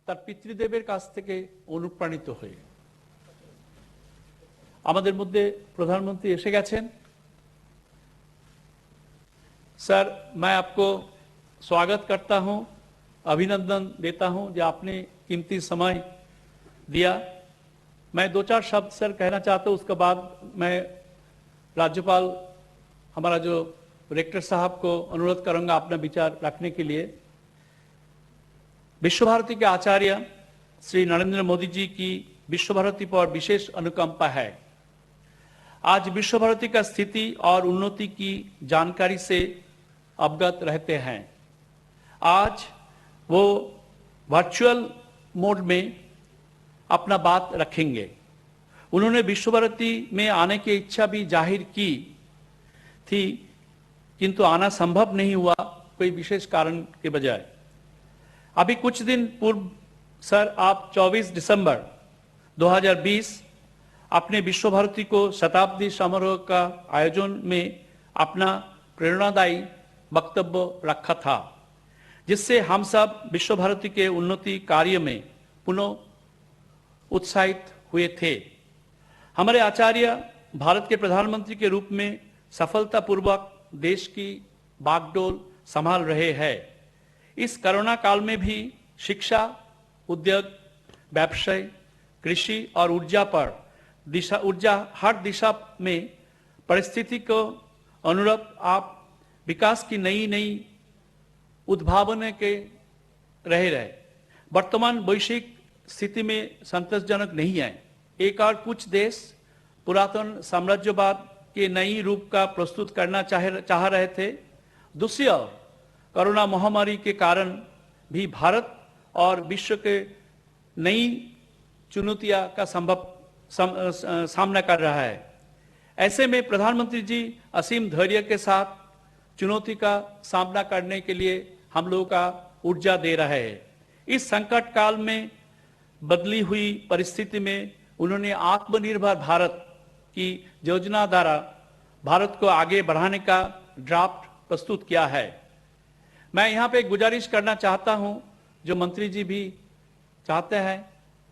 তার পিতৃদেবের কাছ থেকে অনুপ্রাণিত হয়ে। আমাদের মধ্যে প্রধানমন্ত্রী এসে গেছেন। सर, मैं आपको स्वागत करता हूं, अभिनंदन देता हूं जो आपने कीमती समय दिया। मैं 2-4 शब्द सर कहना चाहता हूं, उसके बाद मैं राज्यपाल हमारा जो रेक्टर साहब को अनुरोध करूंगा अपना विचार रखने के लिए। विश्व भारती के आचार्य श्री नरेंद्र मोदी जी की विश्व भारती पर विशेष अनुकंपा है। आज विश्व भारती का स्थिति और उन्नति की जानकारी से अवगत रहते हैं। आज वो वर्चुअल मोड में अपना बात रखेंगे। उन्होंने विश्व भारती में आने की इच्छा भी जाहिर की थी, किंतु आना संभव नहीं हुआ कोई विशेष कारण के बजाय। अभी कुछ दिन पूर्व सर आप 24 दिसंबर 2020 अपने विश्व भारती को शताब्दी समारोह का आयोजन में अपना प्रेरणादायी वक्तव्य रखा था, जिससे हम सब विश्व भारती के उन्नति कार्य में पुनः उत्साहित हुए थे। हमारे आचार्य भारत के प्रधानमंत्री के रूप में सफलतापूर्वक देश की बागडोर संभाल रहे हैं। इस कोरोना काल में भी शिक्षा, उद्योग, व्यवसाय, कृषि और ऊर्जा हर दिशा में परिस्थिति को अनुरूप आप विकास की नई उद्भावन के रहे। वर्तमान वैश्विक स्थिति में संतोषजनक नहीं है। एक और कुछ देश पुरातन साम्राज्यवाद के नई रूप का प्रस्तुत करना चाह रहे थे। दूसरी ओर कोरोना महामारी के कारण भी भारत और विश्व के नई चुनौतियां का सामना कर रहा है। ऐसे में प्रधानमंत्री जी असीम धैर्य के साथ चुनौती का सामना करने के लिए हम लोगों का ऊर्जा दे रहे हैं। इस संकट काल में बदली हुई परिस्थिति में उन्होंने आत्मनिर्भर भारत की योजना द्वारा भारत को आगे बढ़ाने का ड्राफ्ट प्रस्तुत किया है। मैं यहाँ पे गुजारिश करना चाहता हूँ, जो मंत्री जी भी चाहते हैं,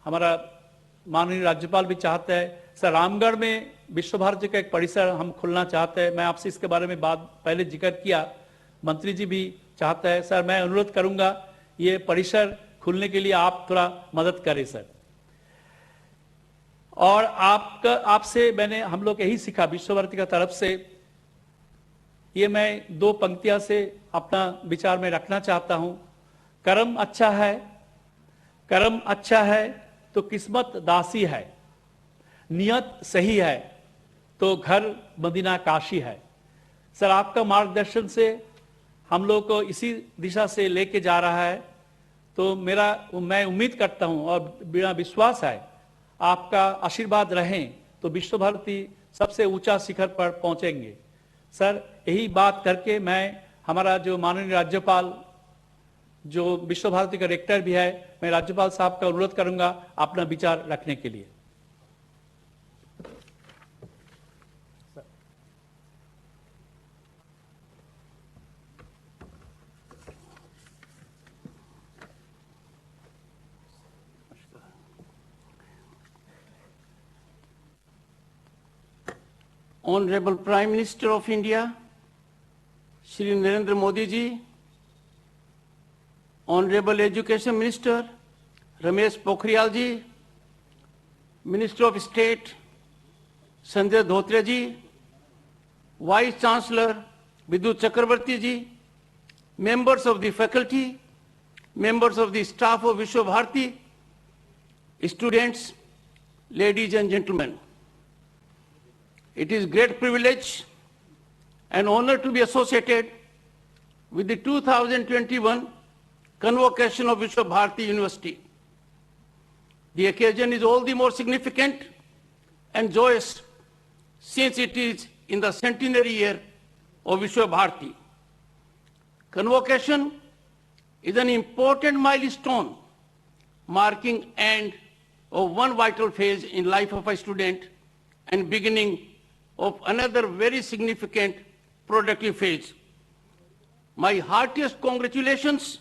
हमारा माननीय राज्यपाल भी चाहते हैं, सर रामगढ़ में विश्व भारती का एक परिसर हम खोलना चाहते हैं। मैं आपसे इसके बारे में बात पहले जिक्र किया, मंत्री जी भी चाहते हैं। सर मैं अनुरोध करूंगा ये परिसर खुलने के लिए आप थोड़ा मदद करें सर। और आपसे मैंने हम लोग यही सीखा विश्व भारती का तरफ से। ये मैं 2 पंक्तियां से अपना विचार में रखना चाहता हूं। कर्म अच्छा है तो किस्मत दासी है, नियत सही है तो घर मदीना काशी है। सर आपका मार्गदर्शन से हम लोग को इसी दिशा से लेके जा रहा है, तो मैं उम्मीद करता हूं और मेरा विश्वास है आपका आशीर्वाद रहें तो विश्व भारती सबसे ऊंचा शिखर पर पहुंचेंगे। सर यही बात करके मैं हमारा जो माननीय राज्यपाल जो विश्व भारती का रेक्टर भी है, मैं राज्यपाल साहब का अनुरोध करूंगा अपना विचार रखने के लिए। Honorable Prime Minister of India, Shri Narendra Modi ji, Honorable Education Minister Ramesh Pokhriyal ji, Minister of State Sanjay Dhotre ji, Vice Chancellor Vidut Chakrabarti ji, members of the faculty, members of the staff of Vishwa Bharati, students, ladies and gentlemen. It is great privilege and honor to be associated with the 2021 convocation of Vishwa Bharati University. The occasion is all the more significant and joyous since it is in the centenary year of Vishwa Bharati. Convocation is an important milestone marking end of one vital phase in life of a student and beginning of another very significant productive phase. My heartiest congratulations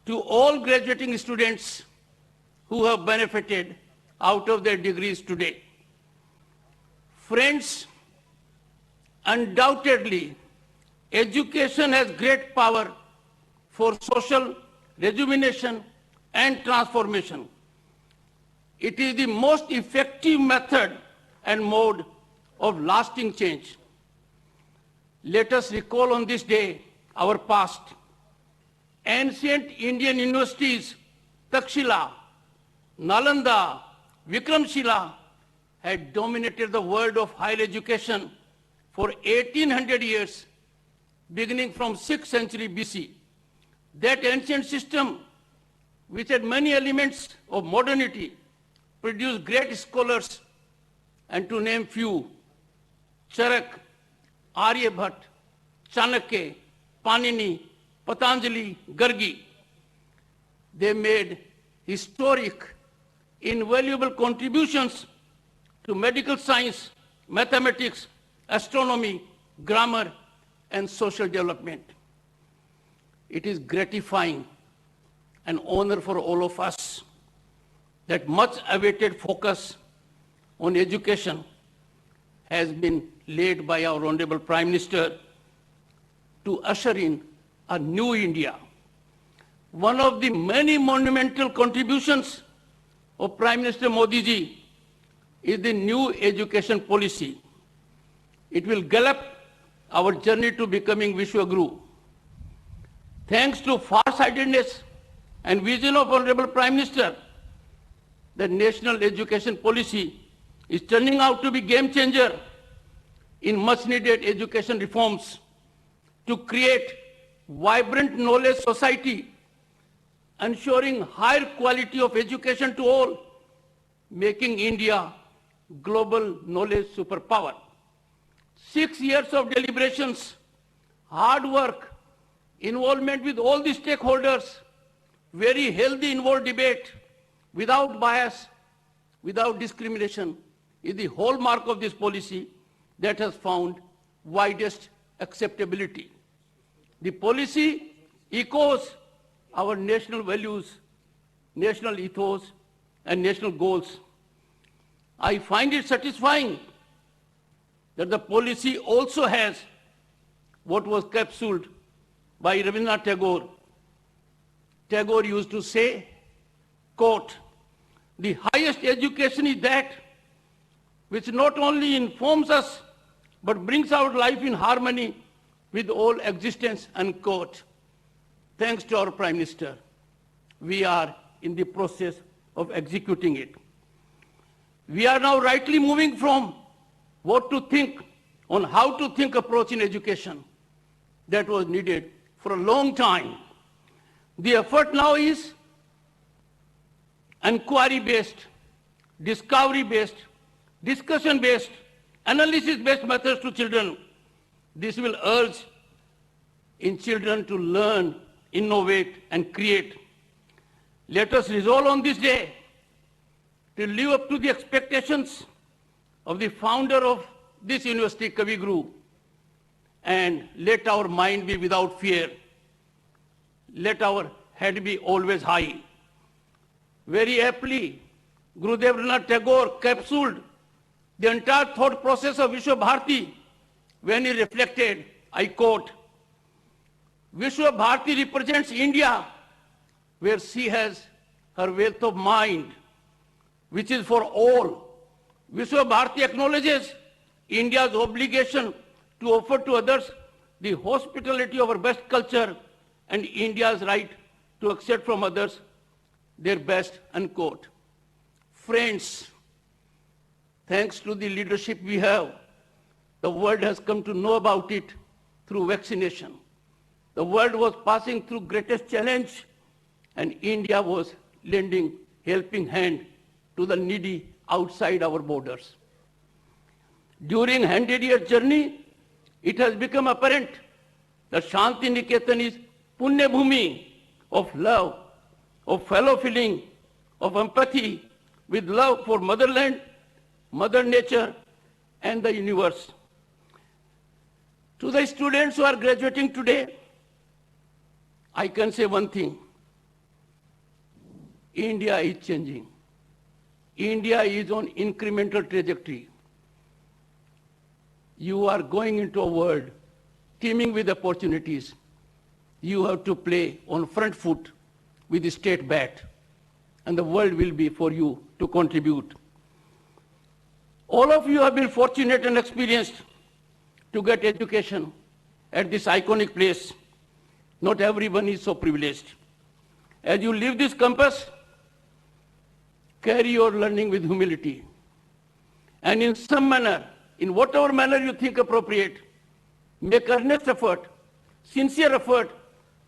to all graduating students who have benefited out of their degrees today. Friends, undoubtedly, education has great power for social rejuvenation and transformation. It is the most effective method and mode of lasting change. Let us recall on this day our past. Ancient Indian universities, Takshila, Nalanda, Vikramshila, had dominated the world of higher education for 1800 years, beginning from 6th century BC. That ancient system, which had many elements of modernity, produced great scholars, and to name few, Charak, Aryabhat, Chanakya, Panini, Patanjali, Gargi. They made historic, invaluable contributions to medical science, mathematics, astronomy, grammar, and social development. It is gratifying and honor for all of us that much awaited focus on education has been laid by our Honorable Prime Minister to usher in a new India. One of the many monumental contributions of Prime Minister Modi ji is the new education policy. It will gallop our journey to becoming Vishwaguru. Thanks to far-sightedness and vision of Honorable Prime Minister, the national education policy is turning out to be game changer in much-needed education reforms to create vibrant knowledge society, ensuring higher quality of education to all, making India global knowledge superpower. 6 years of deliberations, hard work, involvement with all the stakeholders, very healthy involved debate, without bias, without discrimination, is the hallmark of this policy that has found widest acceptability. The policy echoes our national values, national ethos, and national goals. I find it satisfying that the policy also has what was capsuled by Rabindranath Tagore. Tagore used to say, quote, "The highest education is that which not only informs us, but brings out life in harmony with all existence," unquote. Thanks to our Prime Minister, we are in the process of executing it. We are now rightly moving from what to think on how to think approach in education that was needed for a long time. The effort now is inquiry-based, discovery-based, discussion-based, analysis-based methods to children. This will urge in children to learn, innovate, and create. Let us resolve on this day to live up to the expectations of the founder of this university, Kavi Guru, and let our mind be without fear. Let our head be always high. Very aptly, Gurudev Rabindranath Tagore capsuled the entire thought process of Vishwa Bharati when he reflected, I quote, "Vishwa Bharati represents India where she has her wealth of mind, which is for all. Vishwa Bharati acknowledges India's obligation to offer to others the hospitality of our best culture and India's right to accept from others their best," unquote. Friends, thanks to the leadership we have, the world has come to know about it through vaccination. The world was passing through greatest challenge, and India was lending helping hand to the needy outside our borders. During 100-year journey, it has become apparent that Shanti Niketan is Punya Bhumi of love, of fellow feeling, of empathy, with love for motherland, mother nature, and the universe. To the students who are graduating today, I can say one thing. India is changing. India is on incremental trajectory. You are going into a world teeming with opportunities. You have to play on front foot with the state bat, and the world will be for you to contribute. All of you have been fortunate and experienced to get education at this iconic place. Not everyone is so privileged. As you leave this campus, carry your learning with humility. And in some manner, in whatever manner you think appropriate, make earnest effort, sincere effort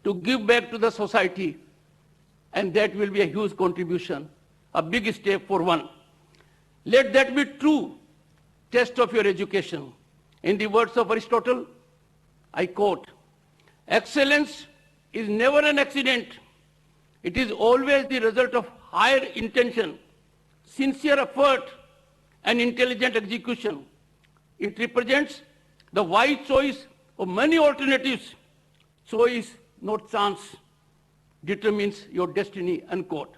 to give back to the society. And that will be a huge contribution, a big step for one. Let that be true test of your education. In the words of Aristotle, I quote, "Excellence is never an accident. It is always the result of higher intention, sincere effort, and intelligent execution. It represents the wise choice of many alternatives. Choice, not chance, determines your destiny," unquote.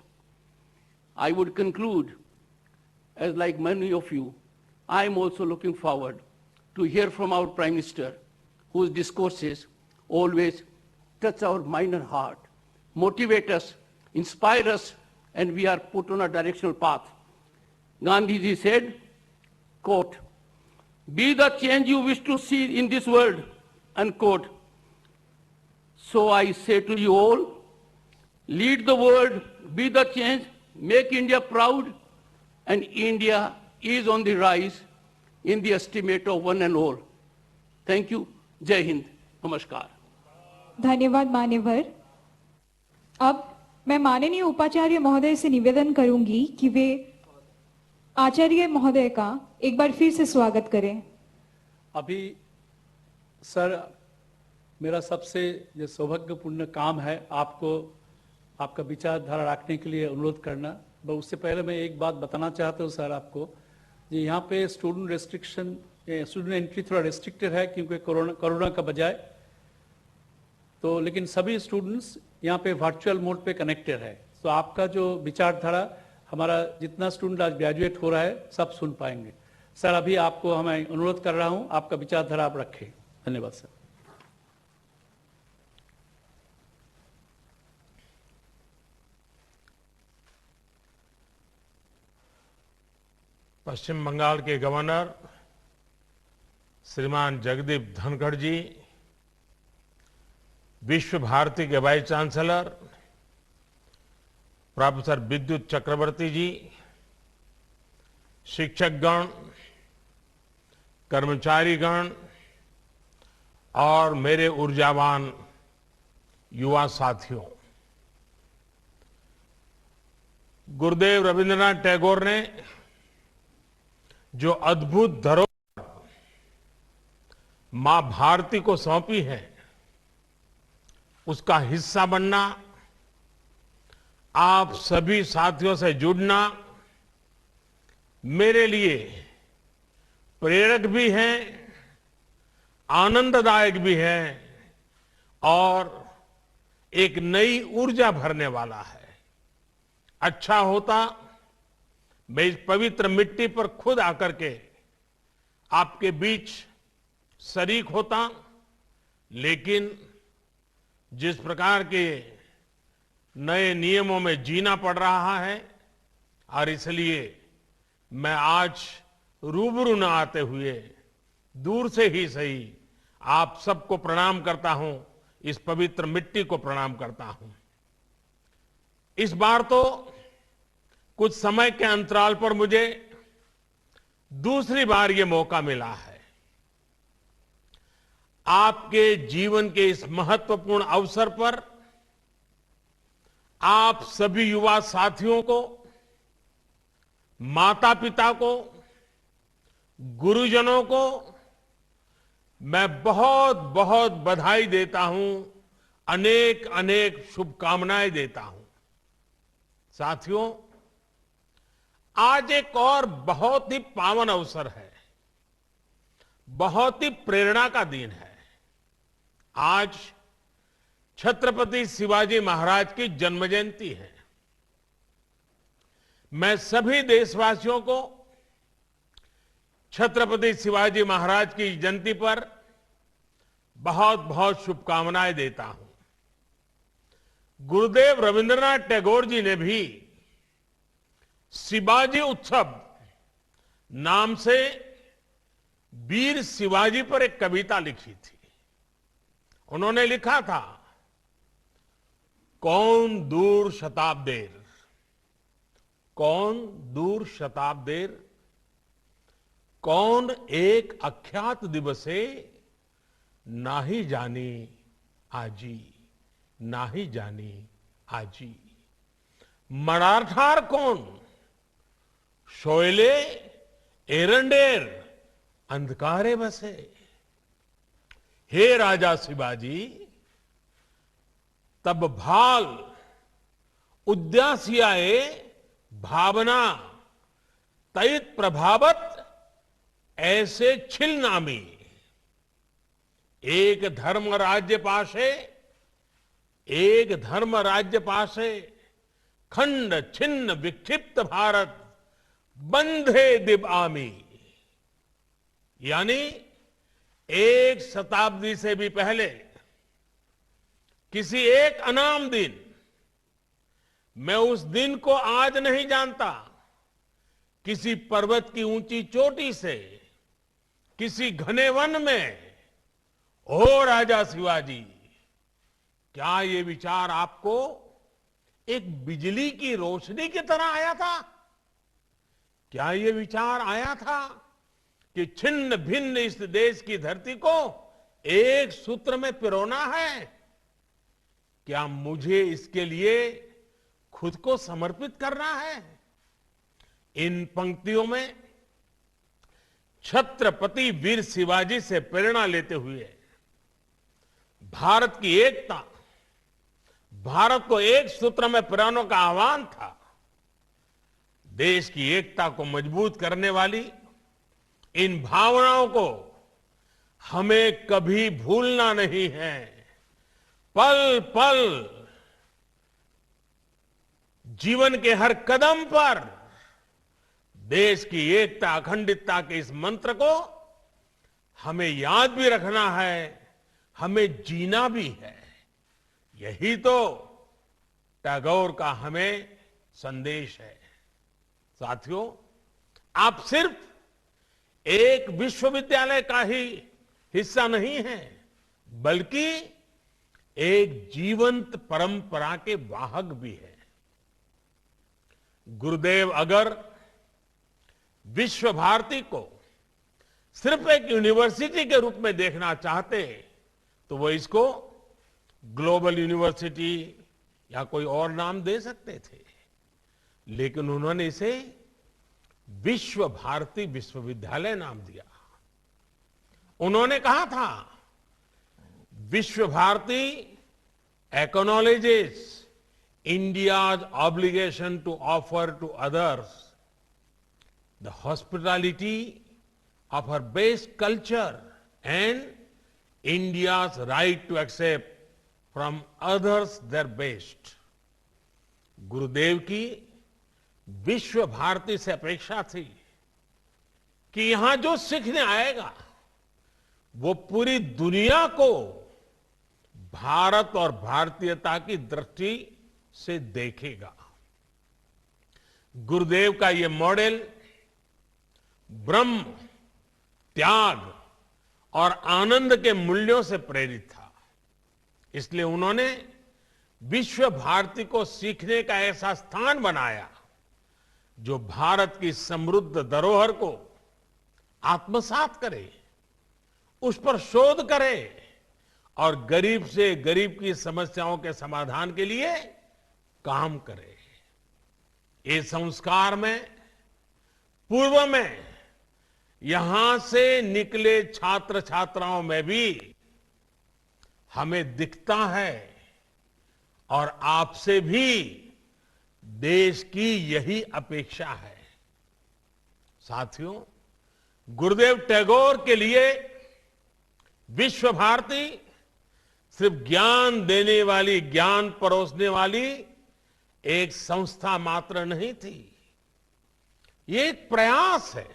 I would conclude, as like many of you, I am also looking forward to hear from our Prime Minister, whose discourses always touch our mind and heart, motivate us, inspire us, and we are put on a directional path. Gandhiji said, quote, "Be the change you wish to see in this world," unquote. So I say to you all, lead the world, be the change, make India proud, and India is on the rise in the estimate of one and all. Thank you. Jai Hind. Namaskar. धन्यवाद मान्यवर। अब मैं माननीय उपाचार्य महोदय से निवेदन करूंगी कि वे आचार्य महोदय का एक बार फिर से स्वागत करें। अभी सर, मेरा सबसे जो सौभाग्यपूर्ण काम है आपको आपका विचारधारा रखने के लिए अनुरोध करना। बस उससे पहले मैं एक बात बताना चाहता हूँ सर आपको, जी यहाँ पे स्टूडेंट एंट्री थोड़ा रेस्ट्रिक्टेड है क्योंकि कोरोना का बजाय, तो लेकिन सभी स्टूडेंट्स यहाँ पे वर्चुअल मोड पे कनेक्टेड है। तो आपका जो विचारधारा, हमारा जितना स्टूडेंट आज ग्रेजुएट हो रहा है सब सुन पाएंगे। सर अभी आपको मैं अनुरोध कर रहा हूँ, आपका विचारधारा आप रखें। धन्यवाद सर। पश्चिम बंगाल के गवर्नर श्रीमान जगदीप धनखड़ जी, विश्व भारती के वाइस चांसलर प्रोफेसर विद्युत चक्रवर्ती जी, शिक्षकगण, कर्मचारीगण और मेरे ऊर्जावान युवा साथियों, गुरुदेव रविंद्रनाथ टैगोर ने जो अद्भुत धरोहर मां भारती को सौंपी है, उसका हिस्सा बनना, आप सभी साथियों से जुड़ना मेरे लिए प्रेरक भी है, आनंददायक भी है और एक नई ऊर्जा भरने वाला है। अच्छा होता मैं इस पवित्र मिट्टी पर खुद आकर के आपके बीच शरीक होता, लेकिन जिस प्रकार के नए नियमों में जीना पड़ रहा है और इसलिए मैं आज रूबरू न आते हुए दूर से ही सही आप सबको प्रणाम करता हूं, इस पवित्र मिट्टी को प्रणाम करता हूं। इस बार तो कुछ समय के अंतराल पर मुझे दूसरी बार ये मौका मिला है। आपके जीवन के इस महत्वपूर्ण अवसर पर आप सभी युवा साथियों को, माता पिता को, गुरुजनों को मैं बहुत बहुत बधाई देता हूं, अनेक अनेक शुभकामनाएं देता हूं। साथियों, आज एक और बहुत ही पावन अवसर है, बहुत ही प्रेरणा का दिन है। आज छत्रपति शिवाजी महाराज की जन्म जयंती है। मैं सभी देशवासियों को छत्रपति शिवाजी महाराज की जयंती पर बहुत बहुत शुभकामनाएं देता हूं। गुरुदेव रविंद्रनाथ टैगोर जी ने भी शिवाजी उत्सव नाम से वीर शिवाजी पर एक कविता लिखी थी। उन्होंने लिखा था, कौन दूर शताब्देर, कौन दूर शताब्देर, कौन एक अख्यात दिवसे, नाही जानी आजी, नाही जानी आजी। मराठार कौन, शोयले एरंडेर, अंधकारे बसे। हे राजा शिवाजी, तब भाल उद्यासियाए भावना, तैत प्रभावत ऐसे छिल नामी। एक धर्म राज्य पाशे, एक धर्म राज्य पाशे, खंड छिन्न विक्षिप्त भारत, बंधे दिव आमी। यानी एक शताब्दी से भी पहले किसी एक अनाम दिन, मैं उस दिन को आज नहीं जानता, किसी पर्वत की ऊंची चोटी से, किसी घने वन में, ओ राजा शिवाजी, क्या ये विचार आपको एक बिजली की रोशनी की तरह आया था? क्या ये विचार आया था कि छिन्न भिन्न इस देश की धरती को एक सूत्र में पिरोना है? क्या मुझे इसके लिए खुद को समर्पित करना है? इन पंक्तियों में छत्रपति वीर शिवाजी से प्रेरणा लेते हुए भारत की एकता, भारत को एक सूत्र में पिरोने का आह्वान था। देश की एकता को मजबूत करने वाली इन भावनाओं को हमें कभी भूलना नहीं है। पल पल, जीवन के हर कदम पर देश की एकता, अखंडितता के इस मंत्र को हमें याद भी रखना है, हमें जीना भी है। यही तो टैगोर का हमें संदेश है। साथियों, आप सिर्फ एक विश्वविद्यालय का ही हिस्सा नहीं है, बल्कि एक जीवंत परंपरा के वाहक भी है। गुरुदेव अगर विश्व भारती को सिर्फ एक यूनिवर्सिटी के रूप में देखना चाहते तो वो इसको ग्लोबल यूनिवर्सिटी या कोई और नाम दे सकते थे, लेकिन उन्होंने इसे विश्व भारती विश्वविद्यालय नाम दिया। उन्होंने कहा था, विश्व Bharti acknowledges India's obligation to offer to others the hospitality of her base culture and India's right to accept from others their best। गुरुदेव की विश्व भारती से अपेक्षा थी कि यहां जो सीखने आएगा वो पूरी दुनिया को भारत और भारतीयता की दृष्टि से देखेगा। गुरुदेव का ये मॉडल ब्रह्म, त्याग और आनंद के मूल्यों से प्रेरित था। इसलिए उन्होंने विश्व भारती को सीखने का ऐसा स्थान बनाया जो भारत की समृद्ध धरोहर को आत्मसात करे, उस पर शोध करे और गरीब से गरीब की समस्याओं के समाधान के लिए काम करे। ये संस्कार में पूर्व में यहां से निकले छात्र छात्राओं में भी हमें दिखता है और आपसे भी देश की यही अपेक्षा है। साथियों, गुरुदेव टैगोर के लिए विश्व भारती सिर्फ ज्ञान देने वाली, ज्ञान परोसने वाली एक संस्था मात्र नहीं थी, ये एक प्रयास है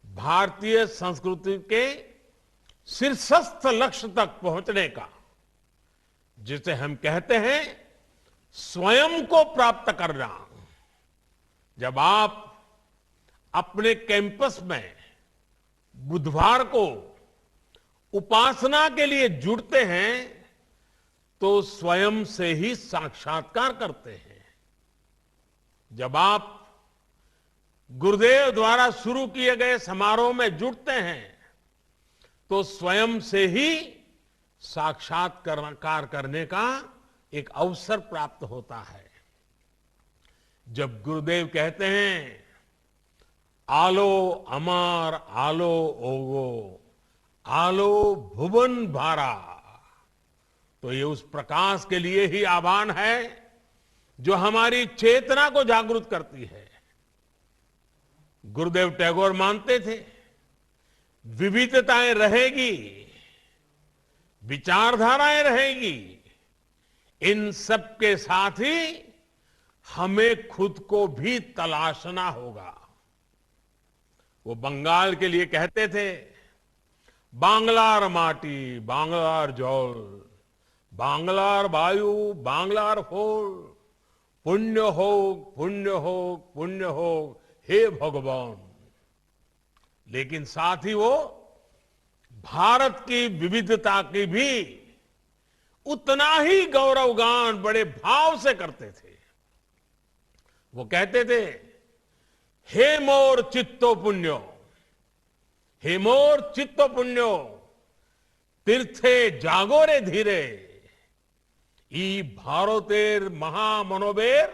भारतीय संस्कृति के शीर्षस्थ लक्ष्य तक पहुंचने का, जिसे हम कहते हैं स्वयं को प्राप्त करना। जब आप अपने कैंपस में बुधवार को उपासना के लिए जुड़ते हैं तो स्वयं से ही साक्षात्कार करते हैं। जब आप गुरुदेव द्वारा शुरू किए गए समारोह में जुड़ते हैं तो स्वयं से ही साक्षात्कार करने का एक अवसर प्राप्त होता है। जब गुरुदेव कहते हैं आलो अमार आलो ओगो आलो भुवन भारा, तो ये उस प्रकाश के लिए ही आह्वान है जो हमारी चेतना को जागृत करती है। गुरुदेव टैगोर मानते थे विविधताएं रहेगी, विचारधाराएं रहेगी, इन सब के साथ ही हमें खुद को भी तलाशना होगा। वो बंगाल के लिए कहते थे बांग्लार माटी बांग्लार जल बांग्लार वायु बांग्लार फूल, पुण्य हो पुण्य हो पुण्य हो हे भगवान। लेकिन साथ ही वो भारत की विविधता की भी उतना ही गौरवगान बड़े भाव से करते थे। वो कहते थे हे मोर चित्तो पुण्यो, हे मोर चित्तो पुण्यो, तीर्थे जागोरे धीरे, ई भारतेर महामनोबेर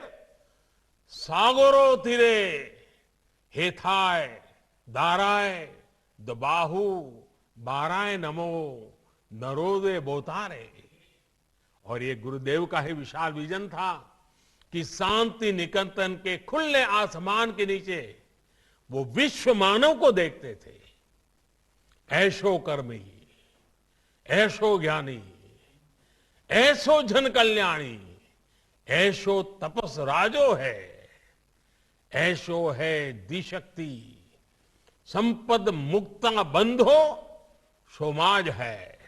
सागरो तीरे, हेथाय दाराय दबाहु बाराय नमो नरोदे बोतारे। और ये गुरुदेव का ही विशाल विजन था कि शांति निकेतन के खुले आसमान के नीचे वो विश्व मानव को देखते थे। ऐशो कर्मी ऐशो ज्ञानी ऐसो जन कल्याणी ऐशो तपस राजो है, ऐशो है दिशक्ति संपद मुक्ता बंधो सोमाज है।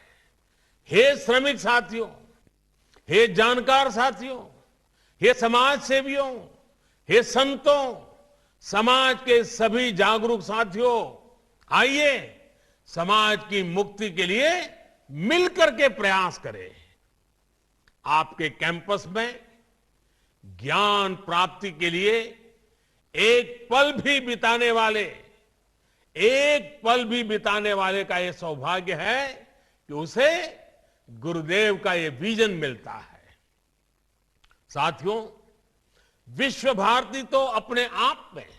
हे श्रमिक साथियों, हे जानकार साथियों, हे समाज सेवियों, हे संतों, समाज के सभी जागरूक साथियों, आइए समाज की मुक्ति के लिए मिलकर के प्रयास करें। आपके कैंपस में ज्ञान प्राप्ति के लिए एक पल भी बिताने वाले का यह सौभाग्य है कि उसे गुरुदेव का यह विजन मिलता है। साथियों, विश्व भारती तो अपने आप में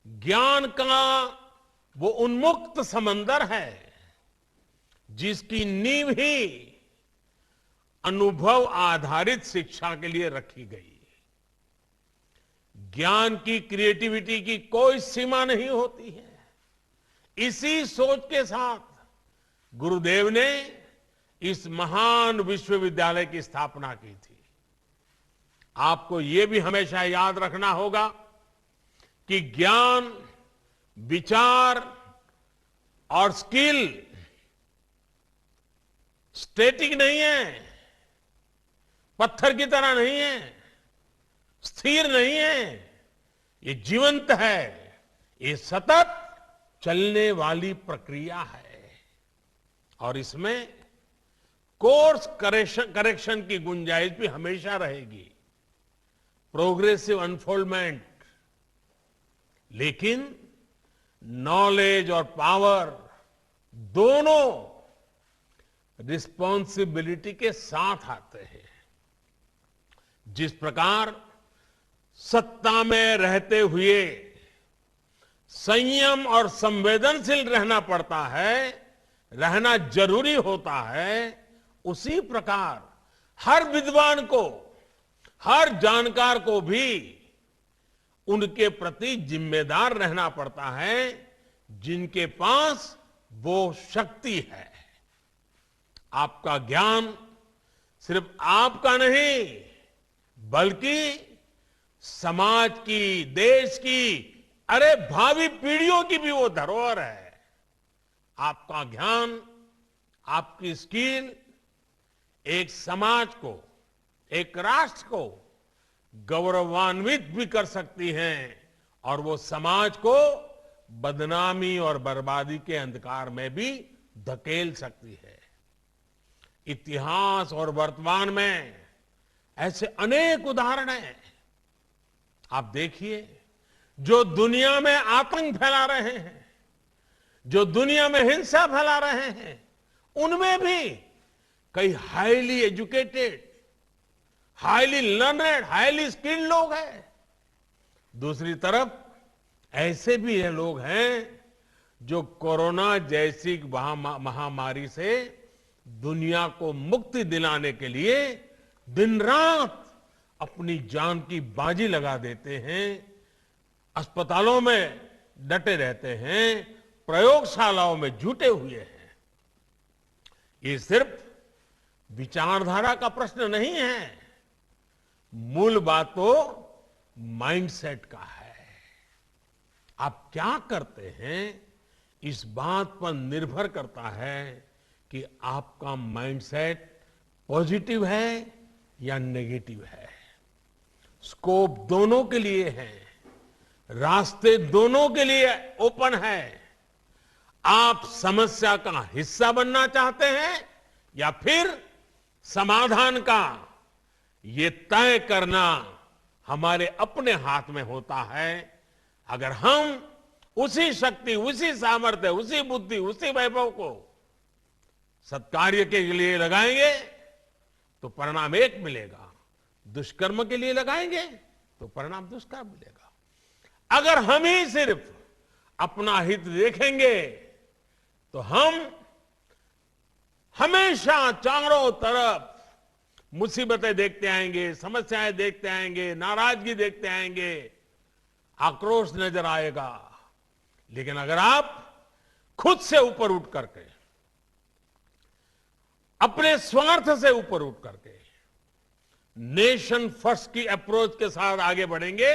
ज्ञान का वो उन्मुक्त समंदर है जिसकी नींव ही अनुभव आधारित शिक्षा के लिए रखी गई। ज्ञान की क्रिएटिविटी की कोई सीमा नहीं होती है। इसी सोच के साथ गुरुदेव ने इस महान विश्वविद्यालय की स्थापना की थी। आपको यह भी हमेशा याद रखना होगा कि ज्ञान, विचार और स्किल स्टैटिक नहीं है, पत्थर की तरह नहीं है, स्थिर नहीं है, ये जीवंत है, ये सतत चलने वाली प्रक्रिया है। और इसमें कोर्स करेक्शन की गुंजाइश भी हमेशा रहेगी, प्रोग्रेसिव अनफोल्डमेंट। लेकिन नॉलेज और पावर दोनों रिस्पॉन्सिबिलिटी के साथ आते हैं। जिस प्रकार सत्ता में रहते हुए संयम और संवेदनशील रहना पड़ता है, रहना जरूरी होता है, उसी प्रकार हर विद्वान को, हर जानकार को भी उनके प्रति जिम्मेदार रहना पड़ता है जिनके पास वो शक्ति है। आपका ज्ञान सिर्फ आपका नहीं बल्कि समाज की, देश की, अरे भावी पीढ़ियों की भी वो धरोहर है। आपका ज्ञान, आपकी स्किल एक समाज को, एक राष्ट्र को गौरवान्वित भी कर सकती हैं और वो समाज को बदनामी और बर्बादी के अंधकार में भी धकेल सकती है। इतिहास और वर्तमान में ऐसे अनेक उदाहरण हैं। आप देखिए, जो दुनिया में आतंक फैला रहे हैं, जो दुनिया में हिंसा फैला रहे हैं, उनमें भी कई highly educated, highly learned, highly skilled लोग हैं। दूसरी तरफ ऐसे भी ये लोग हैं जो कोरोना जैसी महामारी से दुनिया को मुक्ति दिलाने के लिए दिन रात अपनी जान की बाजी लगा देते हैं, अस्पतालों में डटे रहते हैं, प्रयोगशालाओं में जुटे हुए हैं। ये सिर्फ विचारधारा का प्रश्न नहीं है, मूल बात तो माइंडसेट का है। आप क्या करते हैं, इस बात पर निर्भर करता है कि आपका माइंडसेट पॉजिटिव है या नेगेटिव है। स्कोप दोनों के लिए है, रास्ते दोनों के लिए ओपन है। आप समस्या का हिस्सा बनना चाहते हैं या फिर समाधान का, ये तय करना हमारे अपने हाथ में होता है। अगर हम उसी शक्ति, उसी सामर्थ्य, उसी बुद्धि, उसी वैभव को सत्कार्य के लिए लगाएंगे तो परिणाम एक मिलेगा, दुष्कर्म के लिए लगाएंगे तो परिणाम दुष्कर्म मिलेगा। अगर हम ही सिर्फ अपना हित देखेंगे तो हम हमेशा चारों तरफ मुसीबतें देखते आएंगे, समस्याएं देखते आएंगे, नाराजगी देखते आएंगे, आक्रोश नजर आएगा। लेकिन अगर आप खुद से ऊपर उठ करके, अपने स्वार्थ से ऊपर उठ करके नेशन फर्स्ट की अप्रोच के साथ आगे बढ़ेंगे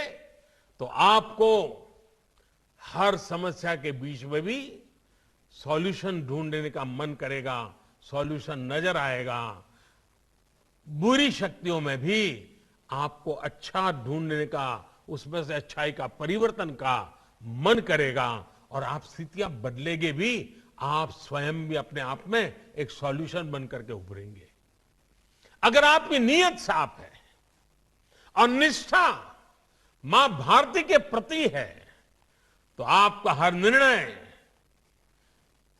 तो आपको हर समस्या के बीच में भी सॉल्यूशन ढूंढने का मन करेगा, सॉल्यूशन नजर आएगा। बुरी शक्तियों में भी आपको अच्छा ढूंढने का, उसमें से अच्छाई का, परिवर्तन का मन करेगा और आप स्थितियां बदलेंगे भी, आप स्वयं भी अपने आप में एक सॉल्यूशन बन करके उभरेंगे। अगर आपकी नीयत साफ है और निष्ठा मां भारती के प्रति है तो आपका हर निर्णय,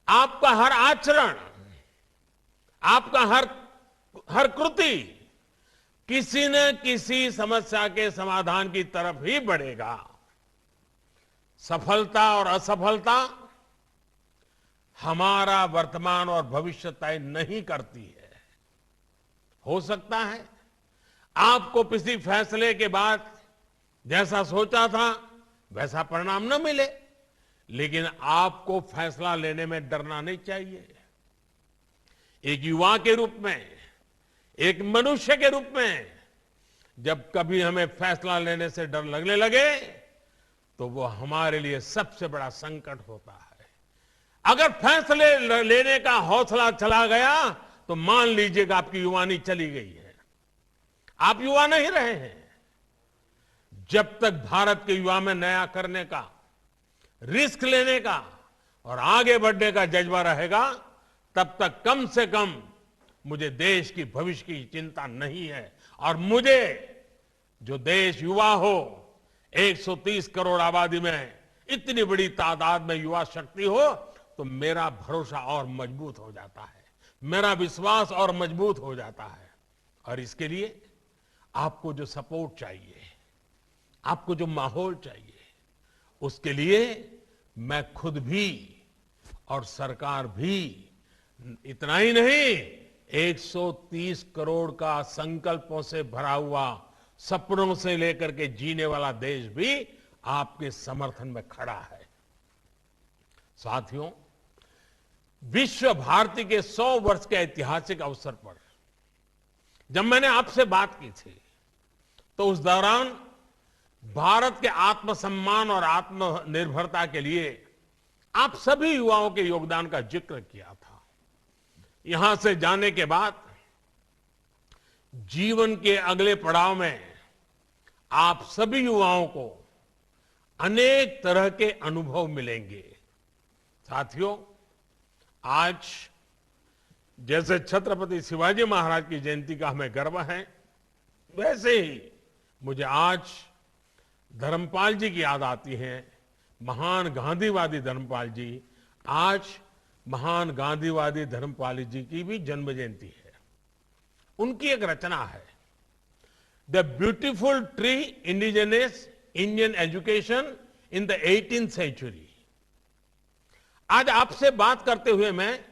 आपका हर आचरण, आपका हर कृति किसी न किसी समस्या के समाधान की तरफ ही बढ़ेगा। सफलता और असफलता हमारा वर्तमान और भविष्य तय नहीं करती है। हो सकता है आपको किसी फैसले के बाद जैसा सोचा था वैसा परिणाम न मिले, लेकिन आपको फैसला लेने में डरना नहीं चाहिए। एक युवा के रूप में, एक मनुष्य के रूप में जब कभी हमें फैसला लेने से डर लगने लगे तो वो हमारे लिए सबसे बड़ा संकट होता है। अगर फैसले लेने का हौसला चला गया तो मान लीजिएगा आपकी युवानी चली गई है, आप युवा नहीं रहे हैं। जब तक भारत के युवा में नया करने का, रिस्क लेने का और आगे बढ़ने का जज्बा रहेगा, तब तक कम से कम मुझे देश की भविष्य की चिंता नहीं है। और मुझे जो देश युवा हो, 130 करोड़ आबादी में इतनी बड़ी तादाद में युवा शक्ति हो, तो मेरा भरोसा और मजबूत हो जाता है, मेरा विश्वास और मजबूत हो जाता है। और इसके लिए आपको जो सपोर्ट चाहिए, आपको जो माहौल चाहिए, उसके लिए मैं खुद भी और सरकार भी, इतना ही नहीं, 130 करोड़ का संकल्पों से भरा हुआ, सपनों से लेकर के जीने वाला देश भी आपके समर्थन में खड़ा है। साथियों, विश्व भारती के 100 वर्ष के ऐतिहासिक अवसर पर जब मैंने आपसे बात की थी तो उस दौरान भारत के आत्मसम्मान और आत्मनिर्भरता के लिए आप सभी युवाओं के योगदान का जिक्र किया था। यहां से जाने के बाद जीवन के अगले पड़ाव में आप सभी युवाओं को अनेक तरह के अनुभव मिलेंगे। साथियों, आज जैसे छत्रपति शिवाजी महाराज की जयंती का हमें गर्व है, वैसे ही मुझे आज धर्मपाल जी की याद आती है। महान गांधीवादी धर्मपाल जी, आज महान गांधीवादी धर्मपाल जी की भी जन्म जयंती है। उनकी एक रचना है, the beautiful tree indigenous Indian education in the 18th century. आज आपसे बात करते हुए मैं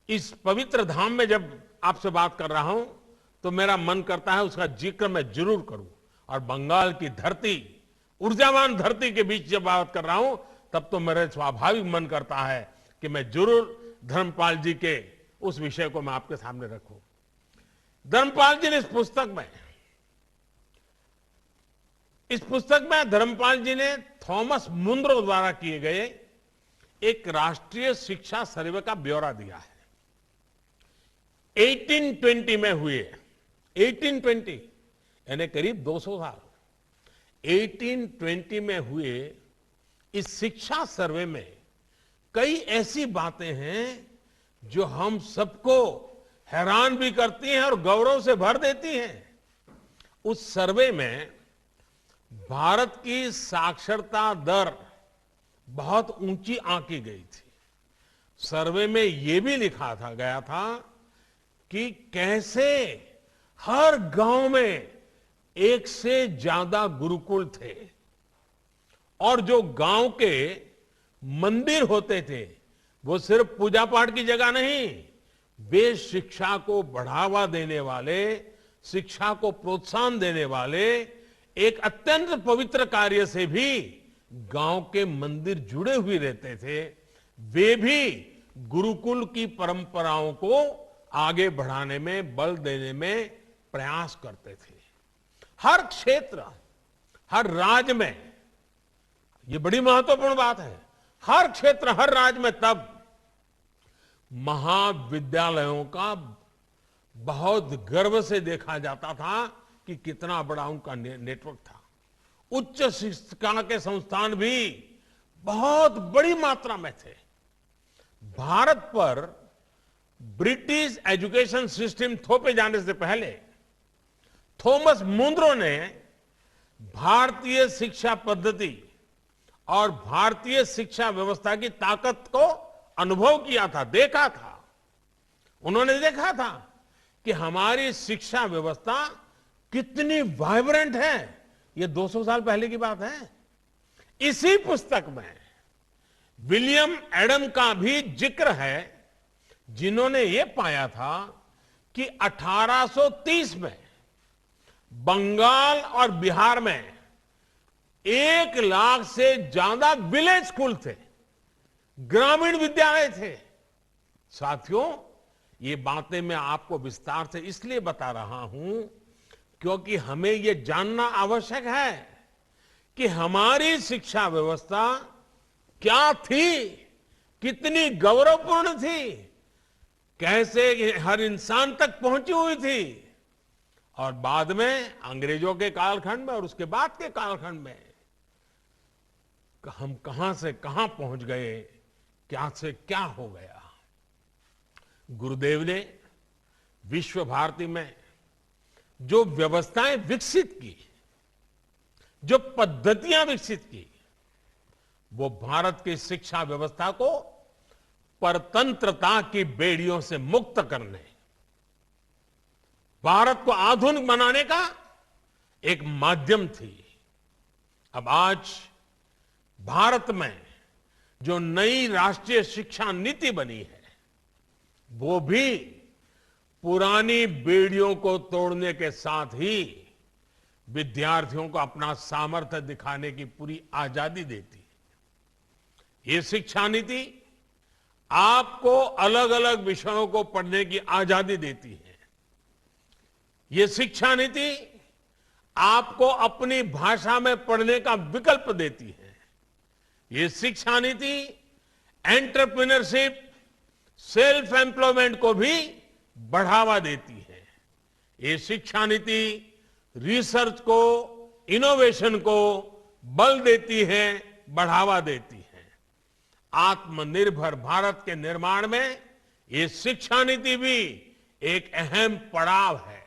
इस पवित्र धाम में जब आपसे बात कर रहा हूं तो मेरा मन करता है उसका जिक्र मैं जरूर करूं। और बंगाल की धरती, ऊर्जावान धरती के बीच जब बात कर रहा हूं तब तो मेरा स्वाभाविक मन करता है कि मैं जरूर धर्मपाल जी के उस विषय को मैं आपके सामने रखूं। धर्मपाल जी ने इस पुस्तक में धर्मपाल जी ने थॉमस मुंद्रो द्वारा किए गए एक राष्ट्रीय शिक्षा सर्वे का ब्यौरा दिया है। 1820 में हुए, 1820 यानी करीब 200 साल, 1820 में हुए इस शिक्षा सर्वे में कई ऐसी बातें हैं जो हम सबको हैरान भी करती हैं और गौरव से भर देती हैं। उस सर्वे में भारत की साक्षरता दर बहुत ऊंची आंकी गई थी। सर्वे में यह भी लिखा गया था कि कैसे हर गांव में एक से ज्यादा गुरुकुल थे और जो गांव के मंदिर होते थे वो सिर्फ पूजा पाठ की जगह नहीं, वे शिक्षा को बढ़ावा देने वाले, शिक्षा को प्रोत्साहन देने वाले एक अत्यंत पवित्र कार्य से भी गांव के मंदिर जुड़े हुए रहते थे। वे भी गुरुकुल की परंपराओं को आगे बढ़ाने में, बल देने में प्रयास करते थे। हर क्षेत्र, हर राज्य में, यह बड़ी महत्वपूर्ण बात है, हर क्षेत्र, हर राज्य में तब महाविद्यालयों का बहुत गर्व से देखा जाता था कि कितना बड़ा उनका नेटवर्क था। उच्च शिक्षा के संस्थान भी बहुत बड़ी मात्रा में थे। भारत पर ब्रिटिश एजुकेशन सिस्टम थोपे जाने से पहले थॉमस मुंद्रो ने भारतीय शिक्षा पद्धति और भारतीय शिक्षा व्यवस्था की ताकत को अनुभव किया था, देखा था। उन्होंने देखा था कि हमारी शिक्षा व्यवस्था कितनी वाइब्रेंट है। ये 200 साल पहले की बात है। इसी पुस्तक में विलियम एडम का भी जिक्र है, जिन्होंने ये पाया था कि 1830 में बंगाल और बिहार में 1 लाख से ज्यादा विलेज स्कूल थे, ग्रामीण विद्यालय थे। साथियों, ये बातें मैं आपको विस्तार से इसलिए बता रहा हूं क्योंकि हमें यह जानना आवश्यक है कि हमारी शिक्षा व्यवस्था क्या थी, कितनी गौरवपूर्ण थी, कैसे हर इंसान तक पहुंची हुई थी और बाद में अंग्रेजों के कालखंड में और उसके बाद के कालखंड में हम कहां से कहां पहुंच गए, क्या से क्या हो गया। गुरुदेव ने विश्व भारती में जो व्यवस्थाएं विकसित की, जो पद्धतियां विकसित की, वो भारत की शिक्षा व्यवस्था को परतंत्रता की बेड़ियों से मुक्त करने, भारत को आधुनिक बनाने का एक माध्यम थी। अब आज भारत में जो नई राष्ट्रीय शिक्षा नीति बनी है, वो भी पुरानी बेड़ियों को तोड़ने के साथ ही विद्यार्थियों को अपना सामर्थ्य दिखाने की पूरी आजादी देती है। ये शिक्षा नीति आपको अलग अलग विषयों को पढ़ने की आजादी देती है। ये शिक्षा नीति आपको अपनी भाषा में पढ़ने का विकल्प देती है। ये शिक्षा नीति एंटरप्रेन्योरशिप, सेल्फ एम्प्लॉयमेंट को भी बढ़ावा देती है। ये शिक्षा नीति रिसर्च को, इनोवेशन को बल देती है, बढ़ावा देती है। आत्मनिर्भर भारत के निर्माण में ये शिक्षा नीति भी एक अहम पड़ाव है।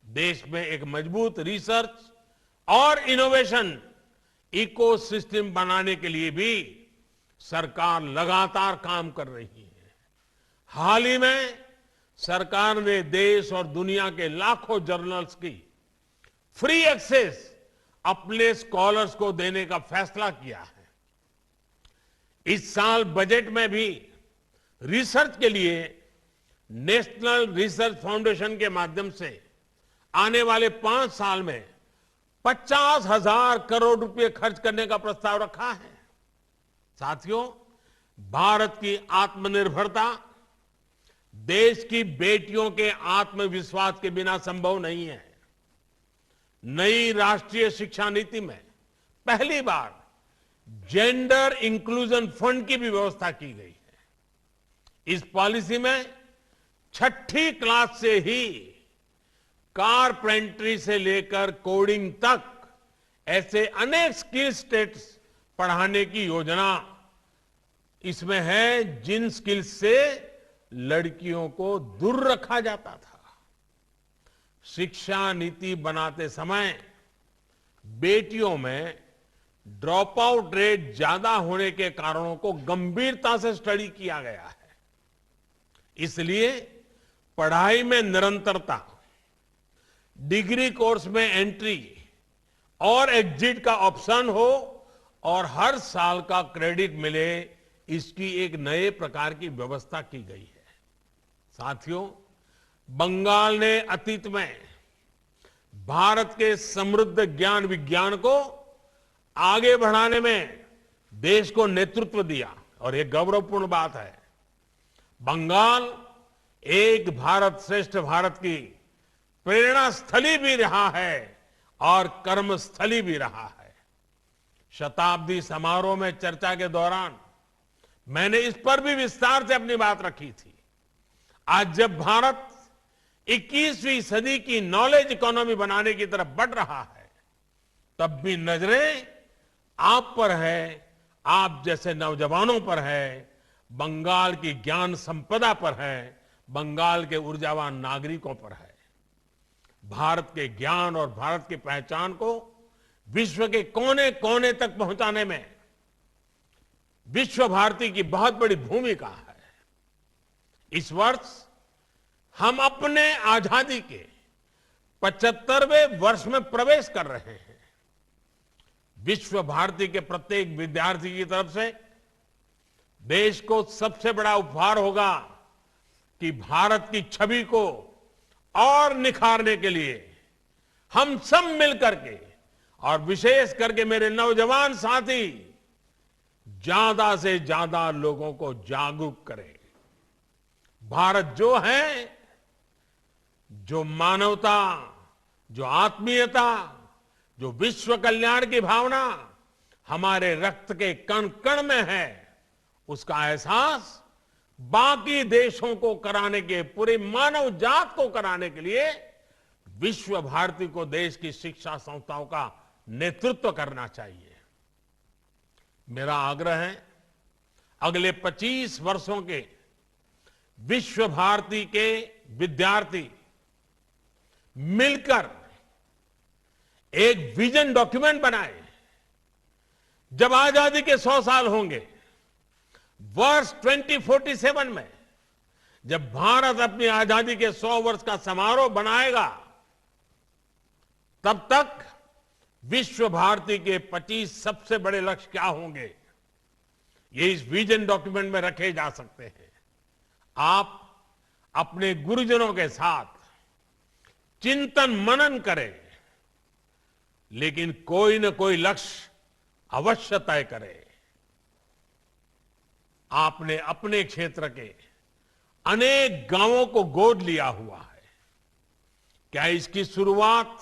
देश में एक मजबूत रिसर्च और इनोवेशन इकोसिस्टम बनाने के लिए भी सरकार लगातार काम कर रही है। हाल ही में सरकार ने देश और दुनिया के लाखों जर्नल्स की फ्री एक्सेस अपने स्कॉलर्स को देने का फैसला किया है। इस साल बजट में भी रिसर्च के लिए नेशनल रिसर्च फाउंडेशन के माध्यम से आने वाले 5 साल में 50,000 करोड़ रुपए खर्च करने का प्रस्ताव रखा है। साथियों, भारत की आत्मनिर्भरता देश की बेटियों के आत्मविश्वास के बिना संभव नहीं है। नई राष्ट्रीय शिक्षा नीति में पहली बार जेंडर इंक्लूजन फंड की भी व्यवस्था की गई है। इस पॉलिसी में 6ठी क्लास से ही कारपेंटरी से लेकर कोडिंग तक ऐसे अनेक स्किल सेट्स पढ़ाने की योजना इसमें है, जिन स्किल्स से लड़कियों को दूर रखा जाता था। शिक्षा नीति बनाते समय बेटियों में ड्रॉप आउट रेट ज्यादा होने के कारणों को गंभीरता से स्टडी किया गया है। इसलिए पढ़ाई में निरंतरता, डिग्री कोर्स में एंट्री और एग्जिट का ऑप्शन हो और हर साल का क्रेडिट मिले, इसकी एक नए प्रकार की व्यवस्था की गई है। साथियों, बंगाल ने अतीत में भारत के समृद्ध ज्ञान विज्ञान को आगे बढ़ाने में देश को नेतृत्व दिया और यह गौरवपूर्ण बात है। बंगाल एक भारत श्रेष्ठ भारत की प्रेरणा स्थली भी रहा है और कर्म स्थली भी रहा है। शताब्दी समारोह में चर्चा के दौरान मैंने इस पर भी विस्तार से अपनी बात रखी थी। आज जब भारत 21वीं सदी की नॉलेज इकोनॉमी बनाने की तरफ बढ़ रहा है, तब भी नजरें आप पर है, आप जैसे नौजवानों पर है, बंगाल की ज्ञान संपदा पर है, बंगाल के ऊर्जावान नागरिकों पर है। भारत के ज्ञान और भारत की पहचान को विश्व के कोने कोने तक पहुंचाने में विश्व भारती की बहुत बड़ी भूमिका है। इस वर्ष हम अपने आजादी के 75वें वर्ष में प्रवेश कर रहे हैं। विश्व भारती के प्रत्येक विद्यार्थी की तरफ से देश को सबसे बड़ा उपहार होगा कि भारत की छवि को और निखारने के लिए हम सब मिलकर के और विशेष करके मेरे नौजवान साथी ज्यादा से ज्यादा लोगों को जागरूक करें। भारत जो है, जो मानवता, जो आत्मीयता, जो विश्व कल्याण की भावना हमारे रक्त के कण कण में है, उसका एहसास बाकी देशों को कराने के, पूरे मानव जात को कराने के लिए विश्व भारती को देश की शिक्षा संस्थाओं का नेतृत्व करना चाहिए। मेरा आग्रह है, अगले 25 वर्षों के विश्व भारती के विद्यार्थी मिलकर एक विजन डॉक्यूमेंट बनाए। जब आजादी के 100 साल होंगे, वर्ष 2047 में जब भारत अपनी आजादी के 100 वर्ष का समारोह बनाएगा, तब तक विश्व भारती के 25 सबसे बड़े लक्ष्य क्या होंगे, ये इस विजन डॉक्यूमेंट में रखे जा सकते हैं। आप अपने गुरुजनों के साथ चिंतन मनन करें, लेकिन कोई न कोई लक्ष्य अवश्य तय करें। आपने अपने क्षेत्र के अनेक गांवों को गोद लिया हुआ है। क्या इसकी शुरुआत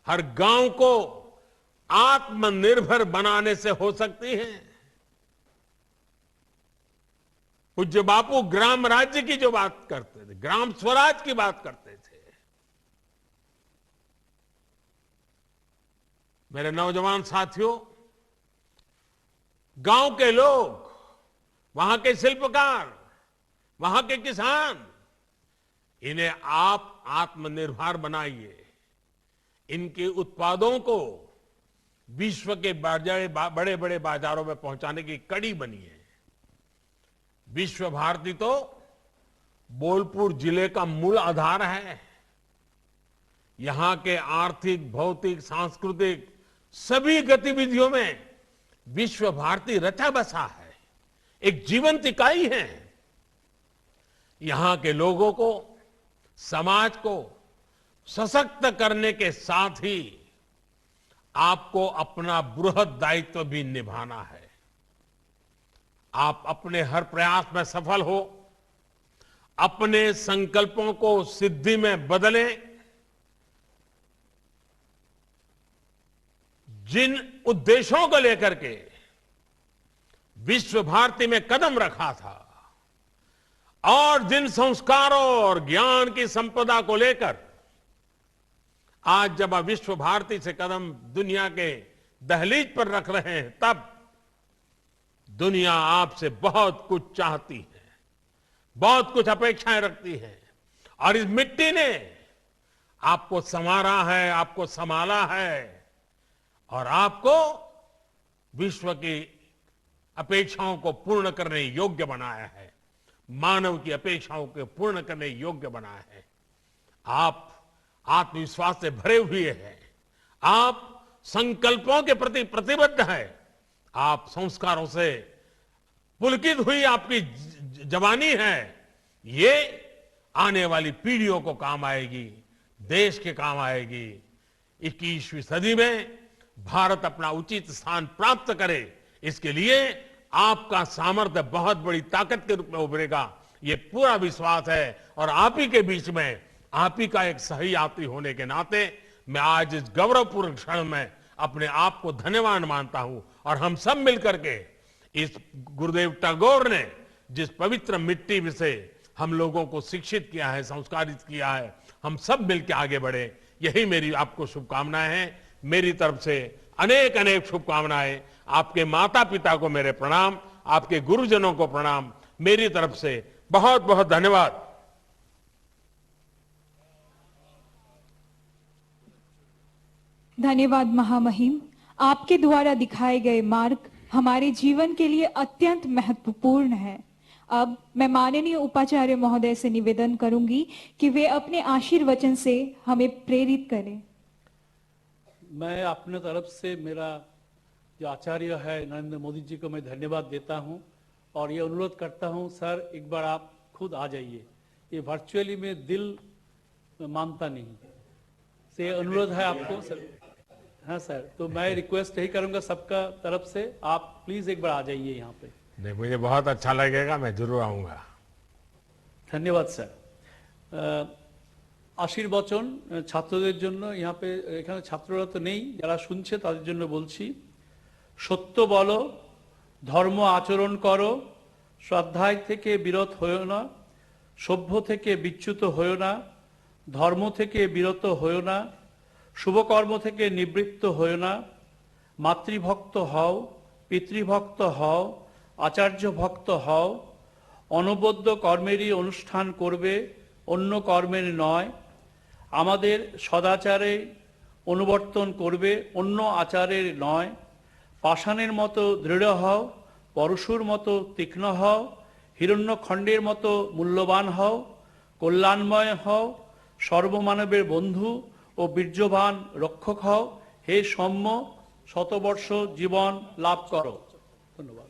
हर गांव को आत्मनिर्भर बनाने से हो सकती है। पूज्य बापू ग्राम राज्य की जो बात करते थे, ग्राम स्वराज की बात करते थे। मेरे नौजवान साथियों, गांव के लोग, वहां के शिल्पकार, वहां के किसान, इन्हें आप आत्मनिर्भर बनाइए। इनके उत्पादों को विश्व के बड़े बड़े बाजारों में पहुंचाने की कड़ी बनिए। विश्व भारती तो बोलपुर जिले का मूल आधार है। यहां के आर्थिक, भौतिक, सांस्कृतिक सभी गतिविधियों में विश्व भारती रचा बसा है, एक जीवंत इकाई है। यहां के लोगों को, समाज को सशक्त करने के साथ ही आपको अपना बृहद दायित्व भी निभाना है। आप अपने हर प्रयास में सफल हो, अपने संकल्पों को सिद्धि में बदलें। जिन उद्देश्यों को लेकर के विश्व भारती में कदम रखा था और जिन संस्कारों और ज्ञान की संपदा को लेकर आज जब आप विश्व भारती से कदम दुनिया के दहलीज पर रख रहे हैं, तब दुनिया आपसे बहुत कुछ चाहती है, बहुत कुछ अपेक्षाएं रखती है। और इस मिट्टी ने आपको संवारा है, आपको संभाला है और आपको विश्व की अपेक्षाओं को पूर्ण करने योग्य बनाया है, मानव की अपेक्षाओं को पूर्ण करने योग्य बनाया है। आप आत्मविश्वास से भरे हुए हैं, आप संकल्पों के प्रति प्रतिबद्ध हैं, आप संस्कारों से पुलकित हुई आपकी जवानी है। ये आने वाली पीढ़ियों को काम आएगी, देश के काम आएगी। 21वीं सदी में भारत अपना उचित स्थान प्राप्त करे, इसके लिए आपका सामर्थ्य बहुत बड़ी ताकत के रूप में उभरेगा, ये पूरा विश्वास है। और आप ही के बीच में, आप ही का एक सही यात्री होने के नाते मैं आज इस गौरवपूर्ण क्षण में अपने आप को धन्यवाद मानता हूं। और हम सब मिलकर के इस गुरुदेव टैगोर ने जिस पवित्र मिट्टी से हम लोगों को शिक्षित किया है, संस्कारित किया है, हम सब मिलकर आगे बढ़े, यही मेरी आपको शुभकामनाएं हैं। मेरी तरफ से अनेक अनेक शुभकामनाएं। आपके माता पिता को मेरे प्रणाम, आपके गुरुजनों को प्रणाम, मेरी तरफ से बहुत बहुत धन्यवाद। धन्यवाद महामहिम। आपके द्वारा दिखाए गए मार्ग हमारे जीवन के लिए अत्यंत महत्वपूर्ण है। अब मैं माननीय उपाचार्य महोदय से निवेदन करूंगी कि वे अपने आशीर्वचन से हमें प्रेरित करें। मैं अपने तरफ से, मेरा जो आचार्य है नरेंद्र मोदी जी को मैं धन्यवाद देता हूं और ये अनुरोध करता हूं, सर एक बार आप खुद आ जाइए। ये वर्चुअली में दिल मानता नहीं, से अनुरोध है आपको सर। हाँ सर, तो मैं रिक्वेस्ट यही करूंगा सबका तरफ से, आप प्लीज एक बार आ जाइए यहाँ पे। नहीं, मुझे बहुत अच्छा लगेगा, मैं जरूर आऊंगा। धन्यवाद सर। আশীর্বচন ছাত্রদের জন্য, यहाँ पे এখানে ছাত্ররা তো নেই, যারা শুনছে তাদের জন্য বলছি। সত্য বলো, ধর্ম আচরণ করো, শ্রদ্ধায় থেকে বিরত হইও না, সভ্য থেকে বিচ্যুত হইও না, ধর্ম থেকে বিরত হইও না, শুভকর্ম থেকে নিবৃত্ত হইও না, মাতৃভক্ত হও, পিতৃভক্ত হও, আচার্য ভক্ত হও, অনবদ্য কর্মেরই অনুষ্ঠান করবে, অন্য কর্মের নয়। আমাদের সদাচারে অনুবর্তন করবে, অন্য আচারের নয়। পাষাণের মতো দৃঢ় হও, পরশুর মতো তীক্ষ্ণ হও, হিরণ্যখণ্ডের মতো মূল্যবান হও, কল্যাণময় হও, সর্বমানবের বন্ধু ও বীর্যবান রক্ষক হও। হে সৌম্য, শতবর্ষ জীবন লাভ করো। ধন্যবাদ।